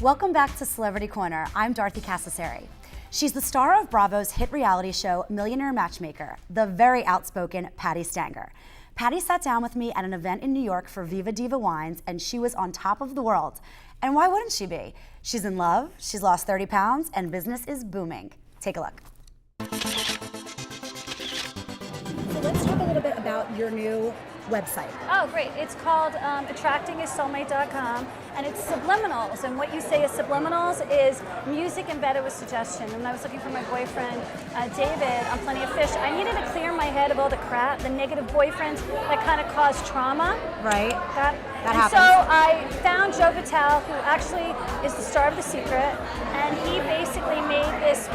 Welcome back to Celebrity Corner. I'm Dorothy Cascerceri. She's the star of Bravo's hit reality show, Millionaire Matchmaker, the very outspoken Patti Stanger. Patti sat down with me at an event in New York for Viva Diva Wines, and she was on top of the world. And why wouldn't she be? She's in love, she's lost 30 pounds, and business is booming. Take a look. So let's talk a little bit about your new website. Oh, great. It's called attractingasoulmate.com, and it's subliminals. And what you say is subliminals is music embedded with suggestion. And when I was looking for my boyfriend, David, on Plenty of Fish, I needed to clear my head of all the crap, the negative boyfriends that kind of cause trauma. Right. That happens. So I found Joe Vitale, who actually is the star of The Secret, and he basically made this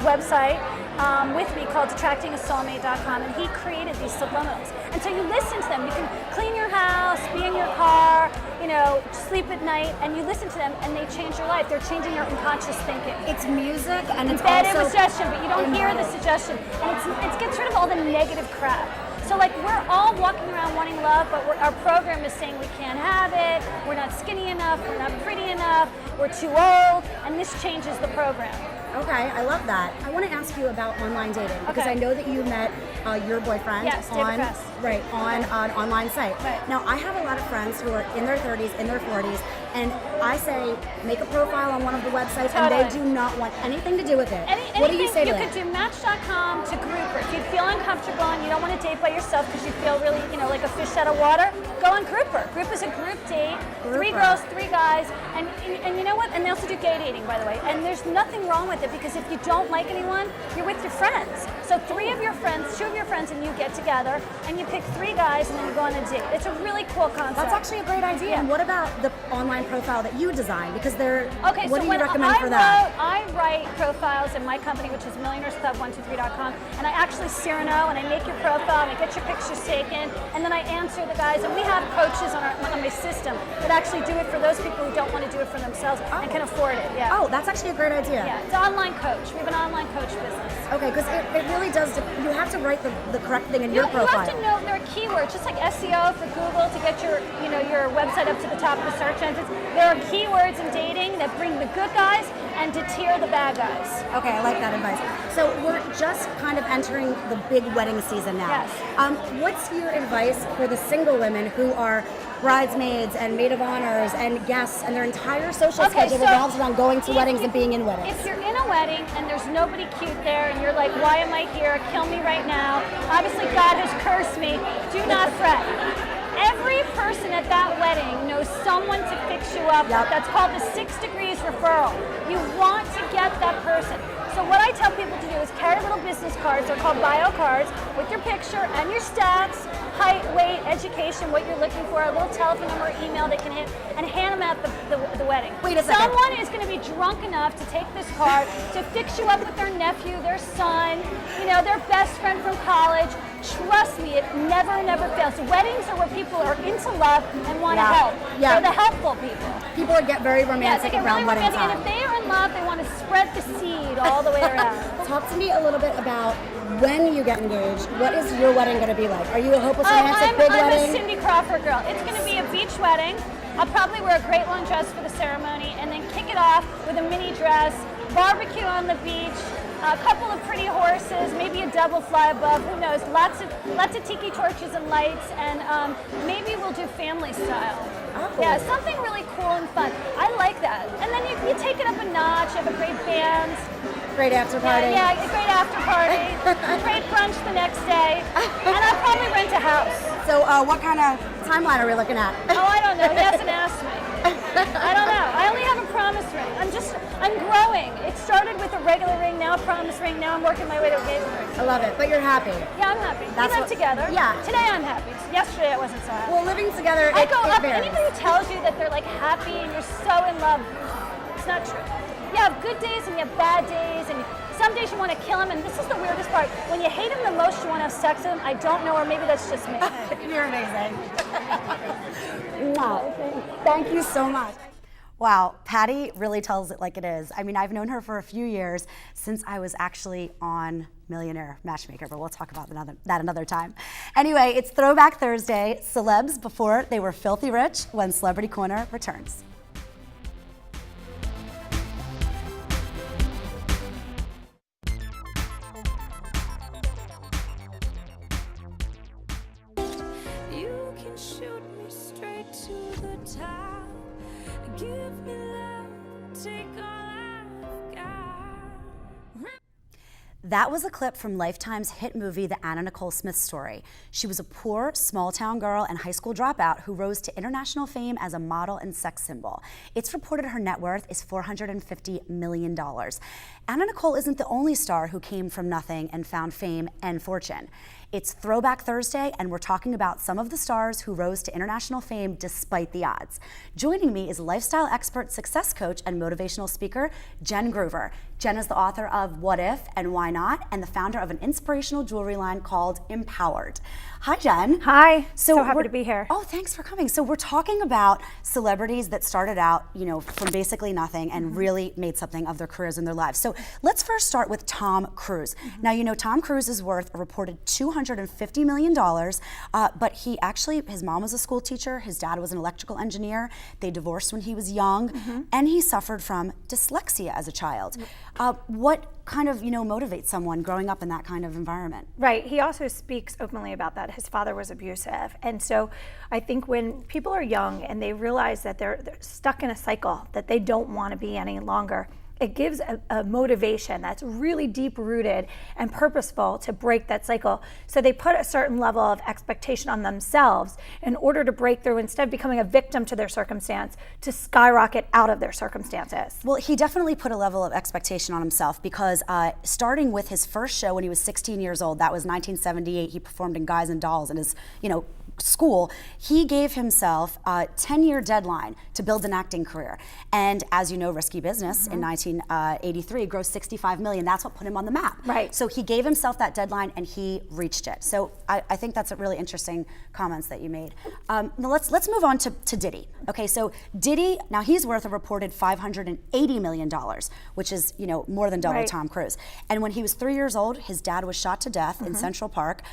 website with me called attractingasoulmate.com, and he created these subliminals. And so you listen to them. You can clean your house, be in your car, you know, sleep at night, and you listen to them, and they change your life. They're changing your unconscious thinking. It's music, and it's embedded also with suggestion, but you don't hear the suggestion, and it gets rid of all the negative crap. So like we're all walking around wanting love, but our program is saying we can't have it, we're not skinny enough, we're not pretty enough, we're too old, and this changes the program. Okay, I love that. I want to ask you about online dating because I know that you met your boyfriend on an online site. Right. Now, I have a lot of friends who are in their 30s, in their 40s, and I say make a profile on one of the websites, and they do not want anything to do with it. What do you say to that? You could do Match.com to Grouper. If you feel uncomfortable and you don't want to date by yourself because you feel really, you know, like a fish out of water, go on Grouper. Group is a group date, 3 girls, 3 guys, and you know what? And they also do gay dating, by the way. And there's nothing wrong with it because if you don't like anyone, you're with your friends. So 3 of your friends, 2 of your friends, and you get together and you pick 3 guys and then you go on a date. It's a really cool concept. That's actually a great idea. Yeah. And what about the online profile that you design? Because they're what so do you recommend for that? I write profiles in my company, which is millionairesclub123.com, and I actually Cyrano, and I make your profile, and I get your pictures taken, and then I answer the guys, and we have coaches on my system that actually do it for those people who don't want to do it for themselves and can afford it. Yeah. Oh, that's actually a great idea. Yeah, it's an online coach. We have an online coach business. Okay, because it really does, you have to write the correct thing in your profile. You have to know there are keywords, just like SEO for Google to get your website up to the top of the search engines. There are keywords in dating that bring the good guys and deter the bad guys. Okay, I like that advice. So we're just kind of entering the big wedding season now. Yes. What's your advice for the single women who are bridesmaids and maid of honors and guests, and their entire social schedule revolves around going to weddings and being in weddings? If you're in a wedding and there's nobody cute there and you're like, why am I here? Kill me right now. Obviously God has cursed me. Do not fret. Every person at that wedding knows someone to fix you up. That's called the 6 degrees referral. You want to get that person. So what I tell people to do is carry little business cards, they're called bio cards, with your picture and your stats, height, weight, education, what you're looking for, a little telephone number, email they can hit, and hand them at the wedding. Wait a second. Someone is going to be drunk enough to take this card to fix you up with their nephew, their son, you know, their best friend from college. Trust me, it never fails. Weddings are where people are into love and want to help. They're the helpful people. People get very romantic around really wedding time. And if they are in love, they want to spread the seed all the way around. Talk to me a little bit about when you get engaged. What is your wedding going to be like? Are you a hopeless romantic big wedding? I'm a Cindy Crawford girl. It's going to be a beach wedding. I'll probably wear a great long dress for the ceremony and then kick it off with a mini dress, barbecue on the beach, a couple of pretty horses, maybe a double fly above, who knows, lots of tiki torches and lights, and maybe we'll do family style. Oh. Yeah, something really cool and fun. I like that. And then you take it up a notch, you have a great band. Great after party. Yeah, a great after party. Great brunch the next day. And I'll probably rent a house. So what kind of timeline are we looking at? Oh, I don't know. He hasn't asked me. I don't know. I only have a promise ring. I'm growing. It started with a regular ring, now a promise ring, now I'm working my way to a engagement ring. I love it, but you're happy. Yeah, I'm happy. We live together. Yeah. Today I'm happy. Yesterday I wasn't so happy. Well, living together, I go up. varies. Anybody who tells you that they're like happy and you're so in love, it's not true. You have good days and you have bad days, and some days you want to kill him, and this is the weirdest part. When you hate him the most, you want to have sex with him. I don't know, or maybe that's just me. You're amazing. Wow. Thank you so much. Wow, Patti really tells it like it is. I mean, I've known her for a few years, since I was actually on Millionaire Matchmaker, but we'll talk about that another time. Anyway, it's Throwback Thursday, celebs before they were filthy rich, when Celebrity Corner returns. to the top. Give me love, take all I've got. That was a clip from Lifetime's hit movie, The Anna Nicole Smith Story. She was a poor, small-town girl and high school dropout who rose to international fame as a model and sex symbol. It's reported her net worth is $450 million. Anna Nicole isn't the only star who came from nothing and found fame and fortune. It's Throwback Thursday, and we're talking about some of the stars who rose to international fame despite the odds. Joining me is lifestyle expert, success coach, and motivational speaker, Jen Groover. Jen is the author of What If and Why Not, and the founder of an inspirational jewelry line called Empowered. Hi, Jen. Hi, so happy to be here. Oh, thanks for coming. So we're talking about celebrities that started out, from basically nothing and really made something of their careers and their lives. So let's first start with Tom Cruise. Now, Tom Cruise is worth a reported $250 million, but his mom was a school teacher, his dad was an electrical engineer, they divorced when he was young, and he suffered from dyslexia as a child. What kind of, motivates someone growing up in that kind of environment? Right, he also speaks openly about that. His father was abusive. And so I think when people are young and they realize that they're stuck in a cycle that they don't want to be any longer, it gives a motivation that's really deep rooted and purposeful to break that cycle. So they put a certain level of expectation on themselves in order to break through, instead of becoming a victim to their circumstance, to skyrocket out of their circumstances. Well, he definitely put a level of expectation on himself because starting with his first show when he was 16 years old, that was 1978, he performed in Guys and Dolls in his, school, he gave himself a 10-year deadline to build an acting career. And as you know, Risky Business in 1983 grossed $65 million. That's what put him on the map. Right. So he gave himself that deadline and he reached it. So I think that's a really interesting comments that you made. Now let's move on to Diddy. Okay, so Diddy, now he's worth a reported $580 million, which is, more than double Tom Cruise. And when he was 3 years old, his dad was shot to death in Central Park.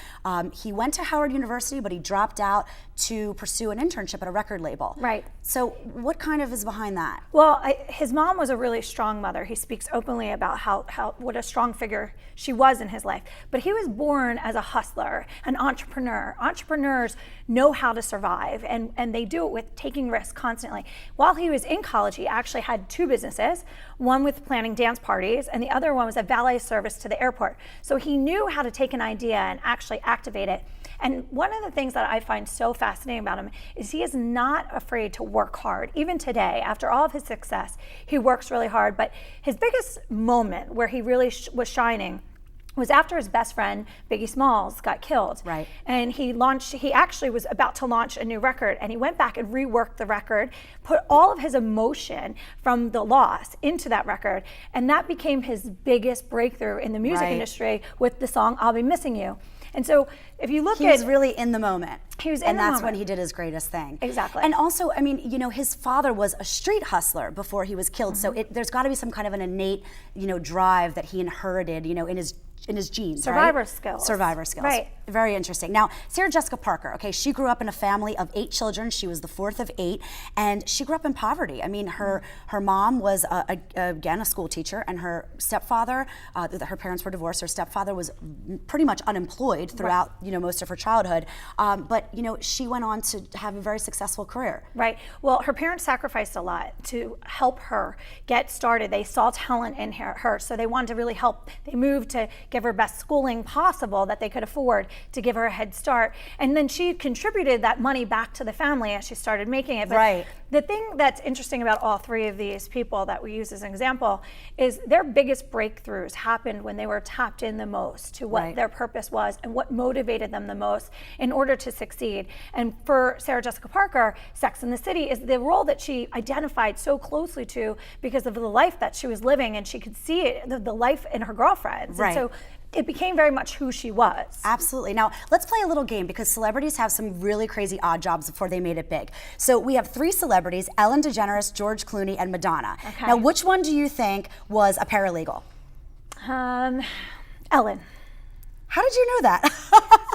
He went to Howard University, but he dropped out to pursue an internship at a record label. Right. So what kind of is behind that? Well, his mom was a really strong mother. He speaks openly about how what a strong figure she was in his life. But he was born as a hustler, an entrepreneur. Entrepreneurs know how to survive, and they do it with taking risks constantly. While he was in college, he actually had two businesses, one with planning dance parties, and the other one was a valet service to the airport. So he knew how to take an idea and actually activate it. And one of the things that I find so fascinating about him is he is not afraid to work hard. Even today, after all of his success, he works really hard. But his biggest moment where he really was shining was after his best friend, Biggie Smalls, got killed. Right. And he actually was about to launch a new record, and he went back and reworked the record, put all of his emotion from the loss into that record, and that became his biggest breakthrough in the music industry with the song I'll Be Missing You. And so if you look he was really in the moment. He was in the moment. And that's when he did his greatest thing. Exactly. And also, his father was a street hustler before he was killed. So there's got to be some kind of an innate, drive that he inherited, in his genes, Survivor skills. Survivor skills. Right. Very interesting. Now, Sarah Jessica Parker, okay, she grew up in a family of 8 children. She was the 4th of 8, and she grew up in poverty. I mean, her mom was, again, a school teacher, and her stepfather, her parents were divorced. Her stepfather was pretty much unemployed throughout, most of her childhood. But, she went on to have a very successful career. Right. Well, her parents sacrificed a lot to help her get started. They saw talent in her, so they wanted to really help. They moved to give her best schooling possible that they could afford to give her a head start. And then she contributed that money back to the family as she started making it. But the thing that's interesting about all 3 of these people that we use as an example is their biggest breakthroughs happened when they were tapped in the most to what their purpose was and what motivated them the most in order to succeed. And for Sarah Jessica Parker, Sex and the City is the role that she identified so closely to because of the life that she was living, and she could see it, the life in her girlfriends. And so it became very much who she was. Absolutely. Now, let's play a little game because celebrities have some really crazy odd jobs before they made it big. So we have 3 celebrities, Ellen DeGeneres, George Clooney, and Madonna. Okay. Now, which one do you think was a paralegal? Ellen. How did you know that?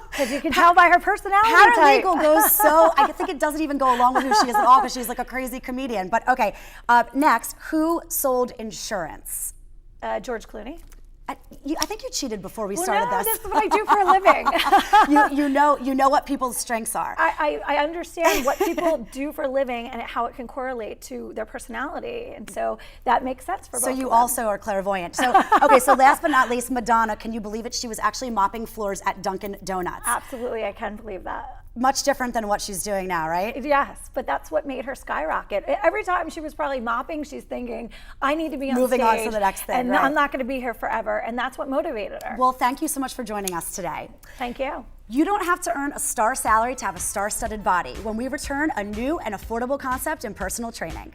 Because you can tell by her personality Paralegal type. goes so, I think it doesn't even go along with who she is at all because she's like a crazy comedian. But okay, next, who sold insurance? George Clooney. I think you cheated before we Well, started no, this. this is what I do for a living. you know what people's strengths are. I understand what people do for a living and how it can correlate to their personality, and so that makes sense for both So of you them. also are clairvoyant. So okay, so last but not least, Madonna, can you believe it? She was actually mopping floors at Dunkin' Donuts. Absolutely, I can believe that. Much different than what she's doing now, right? Yes, but that's what made her skyrocket. Every time she was probably mopping, she's thinking, I need to be on Moving stage. on to the next thing, and right. I'm not going to be here forever, and that's what motivated her. Well, thank you so much for joining us today. Thank you. You don't have to earn a star salary to have a star-studded body when we return a new and affordable concept in personal training.